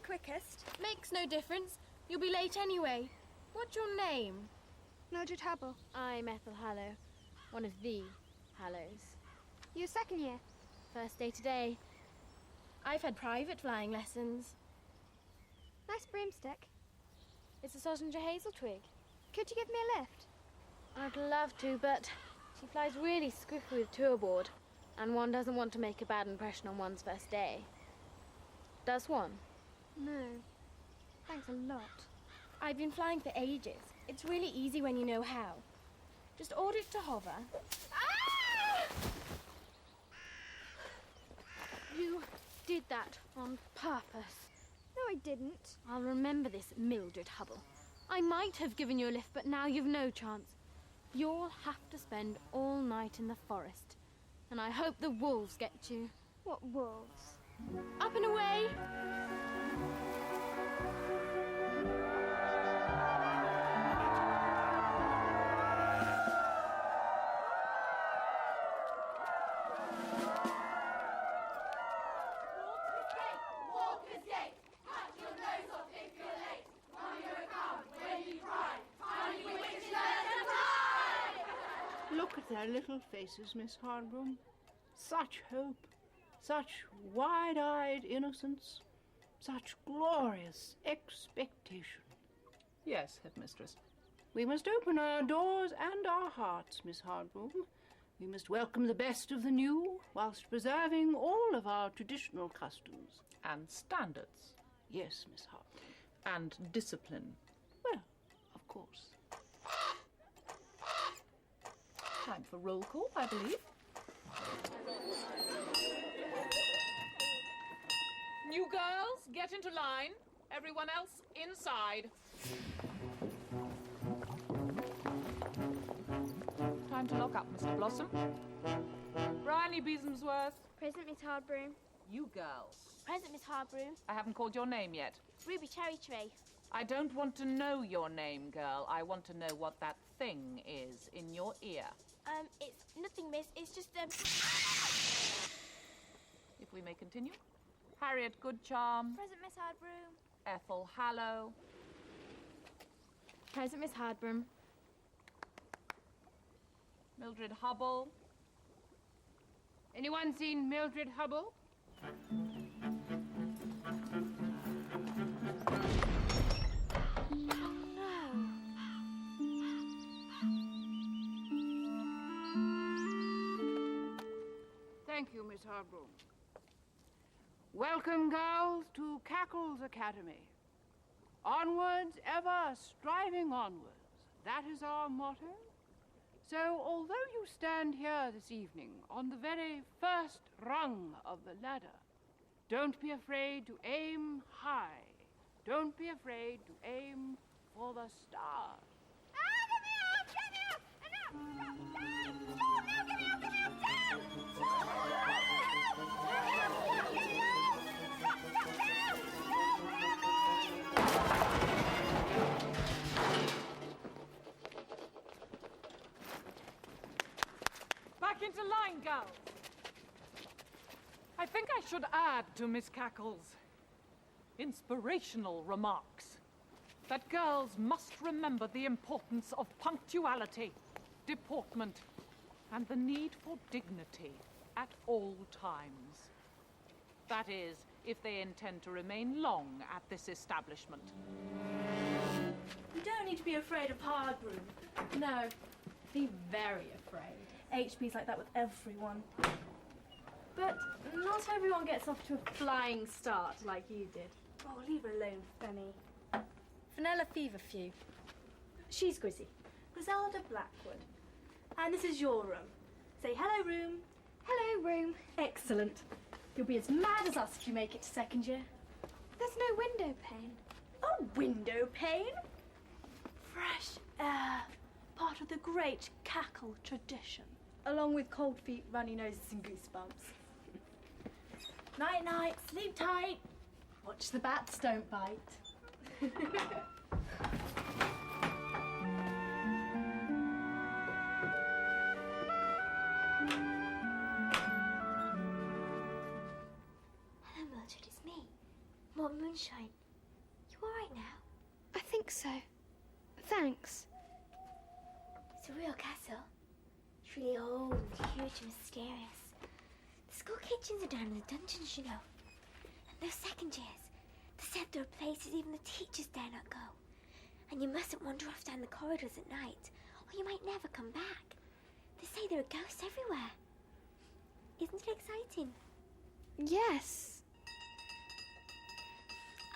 quickest. Makes no difference. You'll be late anyway. What's your name? Mildred Hubble. I'm Ethel Hallow. One of the Hallows. You're second year. First day today. I've had private flying lessons. Nice broomstick. It's a Sossenger hazel twig. Could you give me a lift? I'd love to, but she flies really squiffy with two aboard, and one doesn't want to make a bad impression on one's first day. Does one? No. Thanks a lot. I've been flying for ages. It's really easy when you know how. Just order it to hover. Ah! You did that on purpose. No, I didn't. I'll remember this, Mildred Hubble. I might have given you a lift, but now you've no chance. You'll have to spend all night in the forest. And I hope the wolves get you. What wolves? Up and away! Look at their little faces, Miss Hardbroom. Such hope, such wide-eyed innocence, such glorious expectation. Yes, headmistress. We must open our doors and our hearts, Miss Hardbroom. We must welcome the best of the new, whilst preserving all of our traditional customs. And standards. Yes, Miss Hardbroom. And discipline. Well, of course. Time for roll call, I believe. New girls, get into line. Everyone else inside. Time to lock up, Mr. Blossom. Bryony Beesomsworth. Present, Miss Hardbroom. You girls. Present, Miss Hardbroom. I haven't called your name yet. Ruby Cherry Tray. I don't want to know your name, girl. I want to know what that thing is in your ear. It's nothing, miss. It's just, If we may continue. Harriet Goodcharm. Present, Miss Hardbroom. Ethel Hallow. Present, Miss Hardbroom. Mildred Hubble. Anyone seen Mildred Hubble? Thank you, Miss Hardbroom. Welcome, girls, to Cackle's Academy. Onwards ever, striving onwards. That is our motto. So, although you stand here this evening on the very first rung of the ladder, don't be afraid to aim high. Don't be afraid to aim for the stars. Back into line, girls. I think I should add to Miss Cackle's inspirational remarks that girls must remember the importance of punctuality, deportment, and the need for dignity at all times. That is, if they intend to remain long at this establishment. You don't need to be afraid of Hardbroom. No, be very afraid. HB's like that with everyone. But not everyone gets off to a flying start like you did. Oh, leave her alone, Fanny. Fenella Feverfew. She's Grizzy. Griselda Blackwood. And this is your room. Say hello, room. Hello, room. Excellent. You'll be as mad as us if you make it to second year. There's no window pane. A window pane? Fresh air. Part of the great Cackle tradition. Along with cold feet, runny noses and goosebumps. Night-night, sleep tight. Watch the bats don't bite. Hello, Mildred, it's me. Maud Maud Moonshine. You alright now? I think so. Thanks. It's a real castle. It's really old and huge and mysterious. The school kitchens are down in the dungeons, you know. And those second years, they said there are places even the teachers dare not go. And you mustn't wander off down the corridors at night, or you might never come back. They say there are ghosts everywhere. Isn't it exciting? Yes.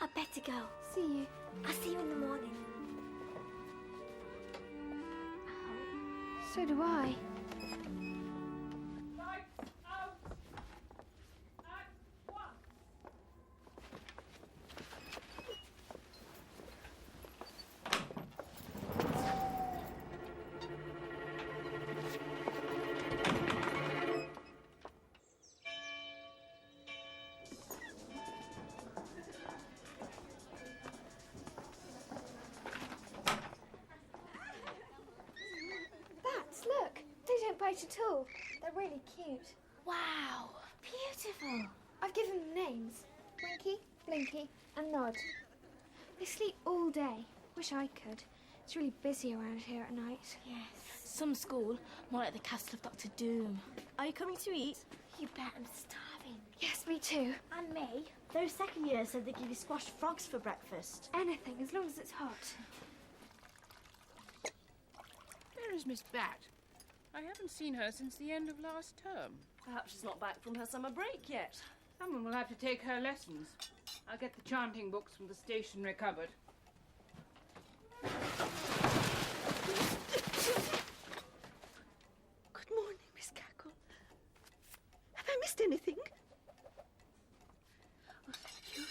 I'd better go. See you. I'll see you in the morning. So do I. Lights out! Act 1! Bats, look. They don't bite at all. They're really cute. Wow, beautiful. I've given them names. Winky, Blinky and Nod. They sleep all day. Wish I could. It's really busy around here at night. Yes. Some school, more like the castle of Dr. Doom. Are you coming to eat? You bet I'm starving. Yes, me too. And me? Those second years said they give you squashed frogs for breakfast. Anything, as long as it's hot. Where is Miss Bat? I haven't seen her since the end of last term. Perhaps she's not back from her summer break yet. Someone will have to take her lessons. I'll get the chanting books from the stationery cupboard. Good morning, Miss Cackle. Have I missed anything? Oh, thank you.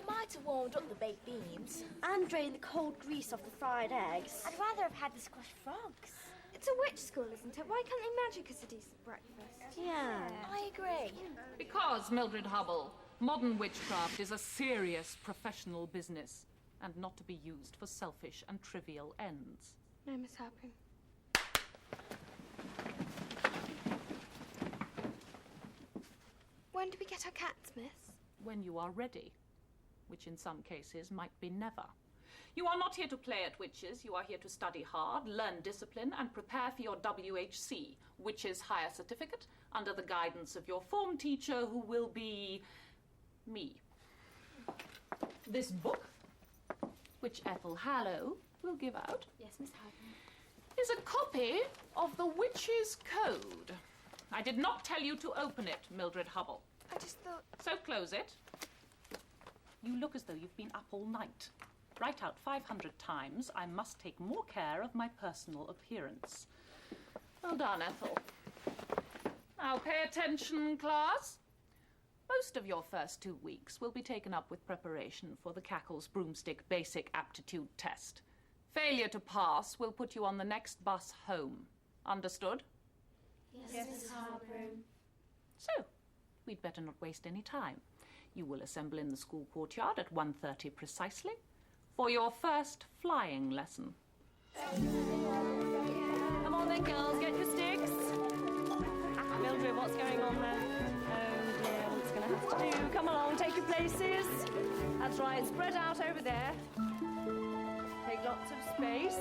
Might have warmed up the baked beans and drained the cold grease off the fried eggs. I'd rather have had the squashed frogs. It's a witch school, isn't it? Why can't they magic us a decent breakfast? Yeah, I agree. Because, Mildred Hubble, modern witchcraft is a serious professional business and not to be used for selfish and trivial ends. No, Miss Hardbroom. When do we get our cats, miss? When you are ready, which in some cases might be never. You are not here to play at witches. You are here to study hard, learn discipline, and prepare for your WHC, Witches Higher Certificate, under the guidance of your form teacher, who will be me. This book, which Ethel Hallow will give out, Yes, Miss Hardbroom. is a copy of the Witches' Code. I did not tell you to open it, Mildred Hubble. I just thought... So close it. You look as though you've been up all night. Write out 500 times, I must take more care of my personal appearance. Well done, Ethel. Now pay attention, class. Most of your first 2 weeks will be taken up with preparation for the Cackle's Broomstick Basic Aptitude Test. Failure to pass will put you on the next bus home. Understood? Yes, Miss Hardbroom. So, we'd better not waste any time. You will assemble in the school courtyard at 1:30 precisely for your first flying lesson. Come on then, girls, get your sticks. Mildred, what's going on there? Oh dear, what's going to have to do? Come along, take your places. That's right, spread out over there. Take lots of space.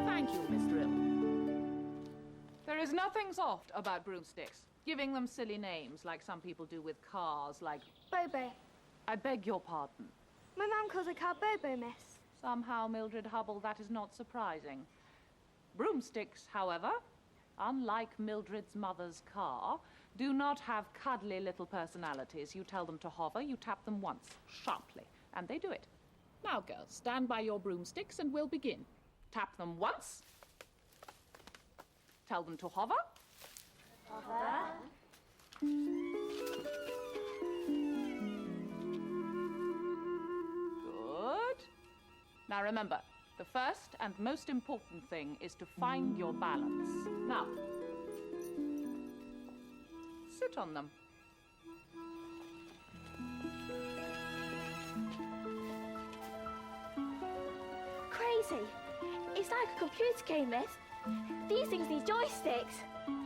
Thank you, Miss Drill. There is nothing soft about broomsticks. Giving them silly names like some people do with cars, like... Bobo. I beg your pardon. My mum calls her car Bobo, miss. Somehow, Mildred Hubble, that is not surprising. Broomsticks, however, unlike Mildred's mother's car, do not have cuddly little personalities. You tell them to hover, you tap them once, sharply, and they do it. Now, girls, stand by your broomsticks and we'll begin. Tap them once. Tell them to hover. Good. Now remember, the first and most important thing is to find your balance. Now, sit on them. noisy. It's like a computer game, Miss. These things need joysticks.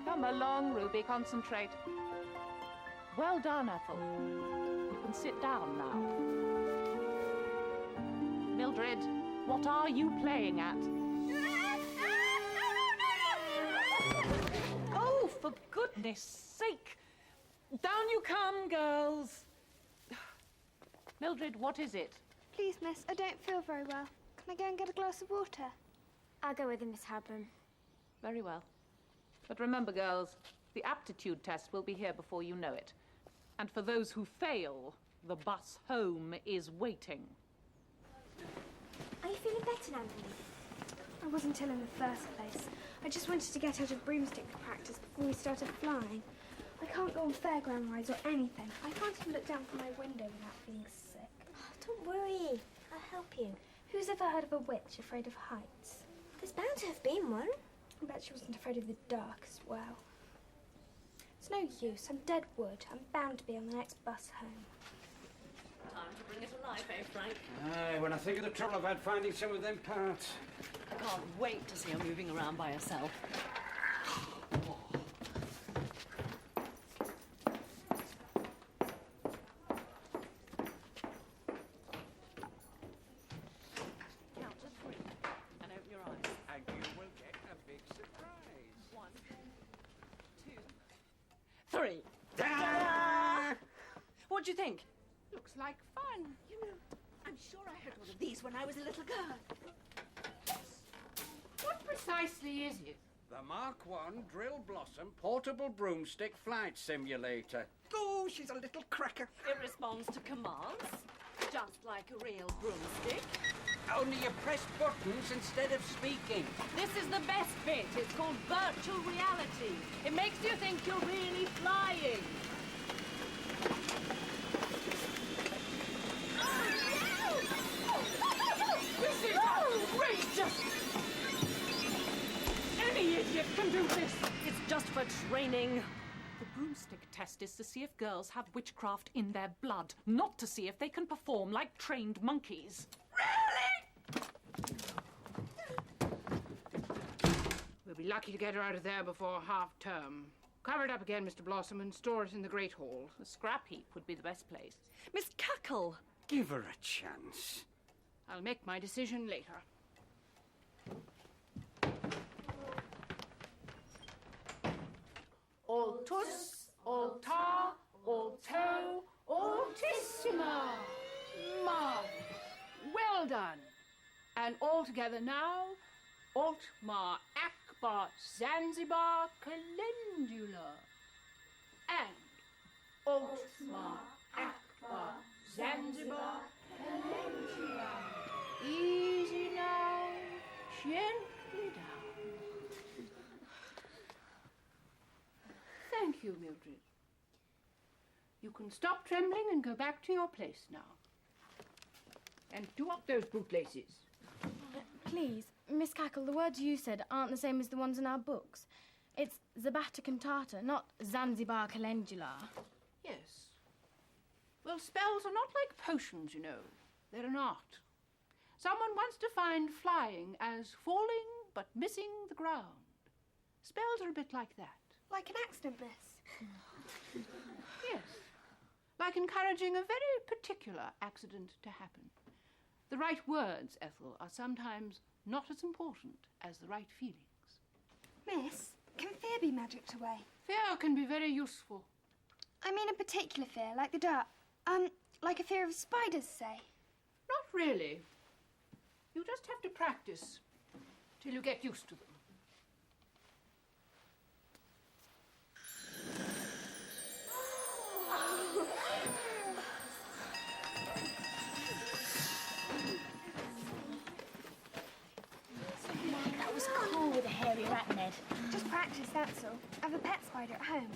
Come along, Ruby, concentrate. Well done, Ethel. You can sit down now. Mildred, what are you playing at? Oh, for goodness sake! Down you come, girls. Mildred, what is it? Please, miss, I don't feel very well. Can I go and get a glass of water? I'll go with you, Miss Hardbroom. Very well. But remember, girls, the aptitude test will be here before you know it. And for those who fail, the bus home is waiting. Are you feeling better now, Millie? I wasn't ill in the first place. I just wanted to get out of broomstick practice before we started flying. I can't go on fairground rides or anything. I can't even look down from my window without feeling sick. Oh, don't worry. I'll help you. Who's ever heard of a witch afraid of heights? There's bound to have been one. I bet she wasn't afraid of the dark as well. It's no use. I'm dead wood. I'm bound to be on the next bus home. Time to bring it alive, eh, Frank? Aye, when I think of the trouble I've had finding some of them parts. I can't wait to see her moving around by herself. Count to 3 and open your eyes. And you will get a big surprise. 1, 2, 3. Ta-da! What do you think? Looks like fun. You know, I'm sure I had one of these when I was a little girl. What precisely is it? The Mark I Drill Blossom Portable Broomstick Flight Simulator. Oh, she's a little cracker. It responds to commands, just like a real broomstick. Only you press buttons instead of speaking. This is the best bit. It's called virtual reality. It makes you think you're really flying. This is outrageous! Any idiot can do this! It's just for training. The broomstick test is to see if girls have witchcraft in their blood, not to see if they can perform like trained monkeys. We'll be lucky to get her out of there before half-term. Cover it up again, Mr. Blossom, and store it in the Great Hall. The scrap heap would be the best place. Miss Cackle. Give her a chance. I'll make my decision later. Altus, altar, alto, altissima. Marvelous. Well done. And all together now, Altmar Akbar Zanzibar Calendula. And Altmar Akbar Zanzibar Calendula. Easy now, gently down. Thank you, Mildred. You can stop trembling and go back to your place now. And do up those bootlaces. Please, Miss Cackle, the words you said aren't the same as the ones in our books. It's Zabata cantata, not Zanzibar calendula. Yes. Well, spells are not like potions, you know. They're an art. Someone once defined flying as falling but missing the ground. Spells are a bit like that. Like an accident, miss. Yes. Like encouraging a very particular accident to happen. The right words, Ethel, are sometimes not as important as the right feelings. Miss, can fear be magicked away? Fear can be very useful. I mean a particular fear, like the dark. Like a fear of spiders, say. Not really. You just have to practice till you get used to them. That was cool with a hairy rat, Ned. Just practice, that's all. I have a pet spider at home.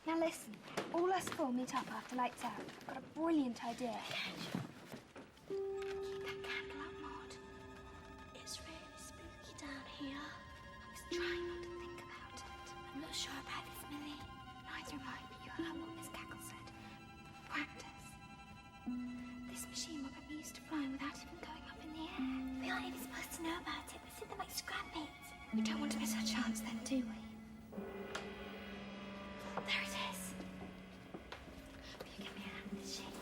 Now listen, all us four meet up after lights out. I've got a brilliant idea. Keep that candle up, Maud. It's really spooky down here. I was trying not to think about it. I'm not sure about this, Millie. Neither am I, but you heard what Miss Cackle said. Practice. This machine will get me used to flying without even going up in the air. We aren't even know about it. They said they might scrap it. We don't want to miss our chance then, do we? There it is. Will you give me a hand with this shape?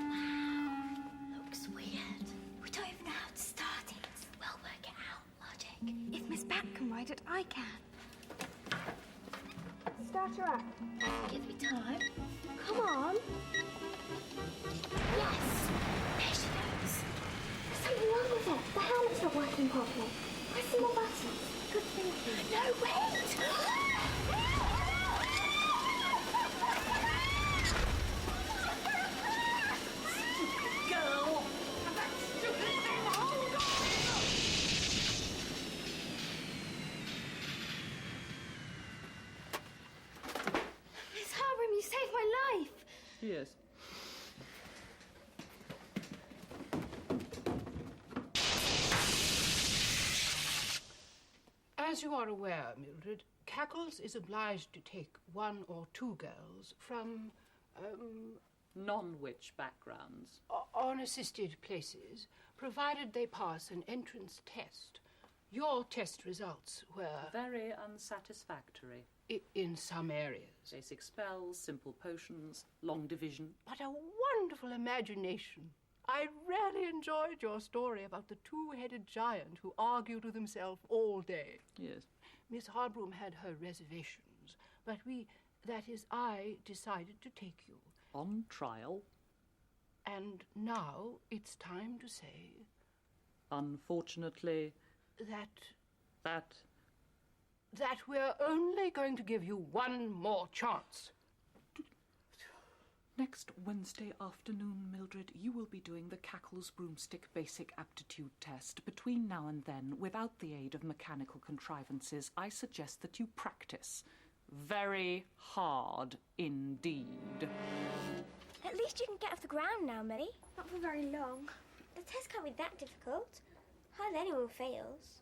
Wow. Looks weird. We don't even know how to start it. We'll work it out. Logic. If Miss Bat can ride it, I can. Start her up. Give me time. Come on. Yes! There she goes. There's something wrong with it. The helmet's not working properly. Press some more buttons. Good thinking. No, wait! Girl! That stupid thing! Hold on! Miss Hardbroom, you saved my life. Yes. As you are aware, Mildred, Cackles is obliged to take 1 or 2 girls from, Non-witch backgrounds. unassisted places, provided they pass an entrance test. Your test results were, Very unsatisfactory. in some areas, Basic spells, simple potions, long division. but a wonderful imagination. I really enjoyed your story about the 2-headed giant who argued with himself all day. Yes. Miss Hardbroom had her reservations, but I decided to take you. On trial. And now it's time to say Unfortunately, that we're only going to give you 1 more chance. next Wednesday afternoon, Mildred, you will be doing the Cackle's Broomstick Basic Aptitude Test. Between now and then, without the aid of mechanical contrivances, I suggest that you practice. Very hard indeed. At least you can get off the ground now, Millie. Not for very long. The test can't be that difficult. Hardly anyone fails.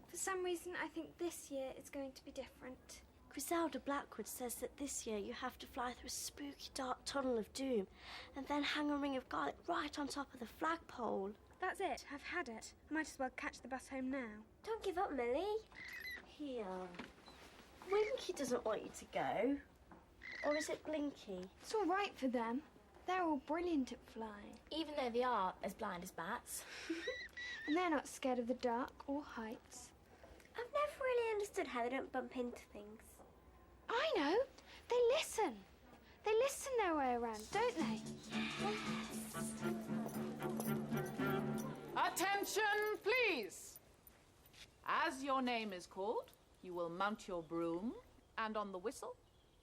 For some reason, I think this year it's going to be different. Griselda Blackwood says that this year you have to fly through a spooky dark tunnel of doom and then hang a ring of garlic right on top of the flagpole. That's it. I've had it. I might as well catch the bus home now. Don't give up, Millie. Here. Winky doesn't want you to go. Or is it Blinky? It's all right for them. They're all brilliant at flying. Even though they are as blind as bats. And they're not scared of the dark or heights. I've never really understood how they don't bump into things. I know. They listen. They listen their way around, don't they? Attention, please. As your name is called, you will mount your broom and on the whistle,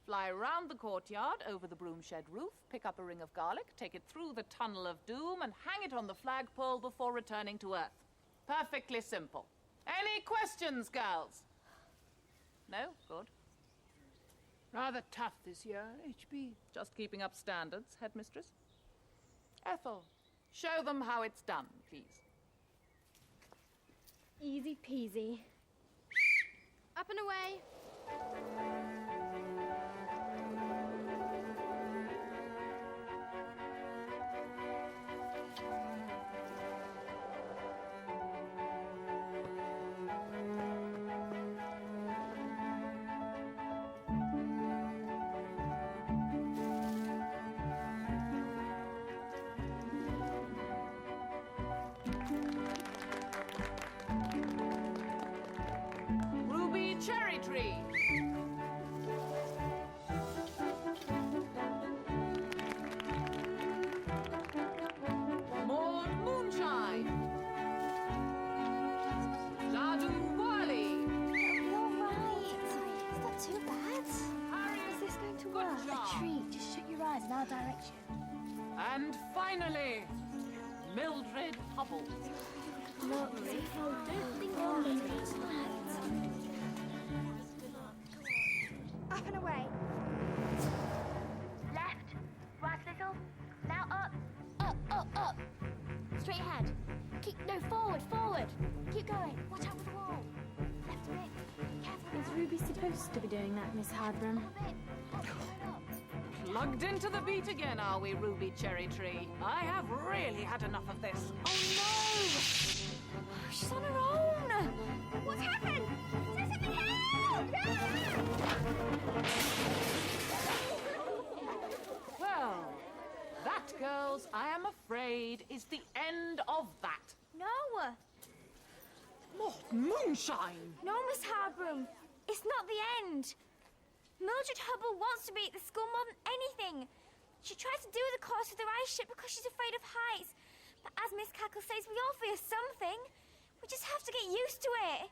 fly round the courtyard over the broom shed roof, pick up a ring of garlic, take it through the tunnel of doom and hang it on the flagpole before returning to Earth. Perfectly simple. Any questions, girls? No? Good. Rather tough this year, HB. Just keeping up standards, headmistress. Ethel, show them how it's done, please. Easy peasy. Up and away. Ruby cherry tree. Maud Moonshine. Jadu Wali. You're right. It's not too bad. Harriet, Is this going to good work? job. Tree, just shut your eyes in our direction. And finally, Mildred Hubble. Don't think on it. Up and away. Left, right little, now up. Up, up, up. Straight ahead. Forward. Keep going. Watch out for the wall. Left a bit. Careful. Is Ruby supposed to be doing that, Miss Hardbroom? A bit. Up. Plugged into the beat again, are we, Ruby Cherry Tree? I have really had enough of this. Oh no! She's on her own! What's happened? Say something, help! Well, that, girls, I am afraid, is the end of that. No! Maud Moonshine! No, Miss Hardbroom. It's not the end. Mildred Hubble wants to be at the school more than anything. She tried to do the course with her ice ship because she's afraid of heights. But as Miss Cackle says, we all fear something. We just have to get used to it.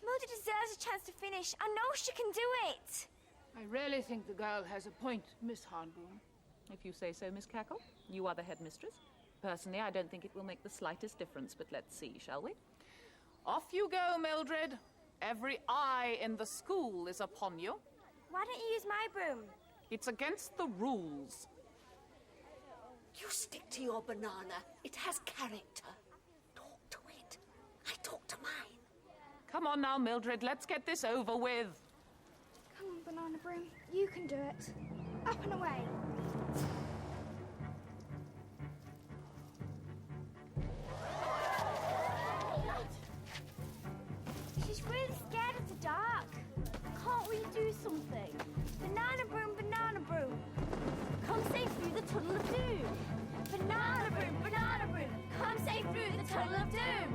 Mildred deserves a chance to finish. I know she can do it. I really think the girl has a point, Miss Hardbroom. If you say so, Miss Cackle. You are the headmistress. Personally, I don't think it will make the slightest difference, but let's see, shall we? Off you go, Mildred. Every eye in the school is upon you. Why don't you use my broom? It's against the rules. You stick to your banana. It has character. Talk to it. I talk to mine. Come on now, Mildred. Let's get this over with. Come on, Banana Broom. You can do it. Up and away. She's really scared of the dark. Can't we do something? Banana Broom, come safe through the tunnel of doom. Banana Broom, come safe through the tunnel of doom.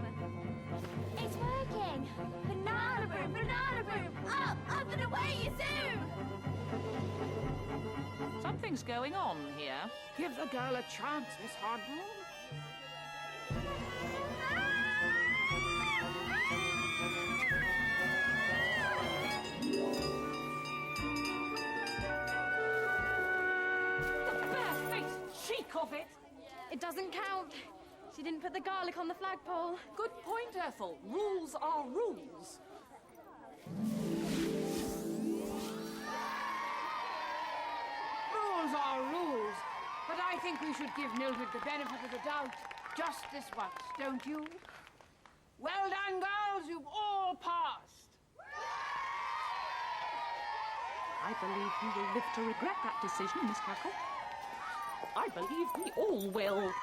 It's working. Banana Broom, up and away you zoom. Something's going on here. Give the girl a chance, Miss Hardbroom. Of it. It doesn't count. She didn't put the garlic on the flagpole. Good point, Ethel. Rules are rules. Rules are rules, but I think we should give Mildred the benefit of the doubt just this once, don't you? Well done, girls. You've all passed. I believe you will live to regret that decision, Miss Cackle. I believe we all will.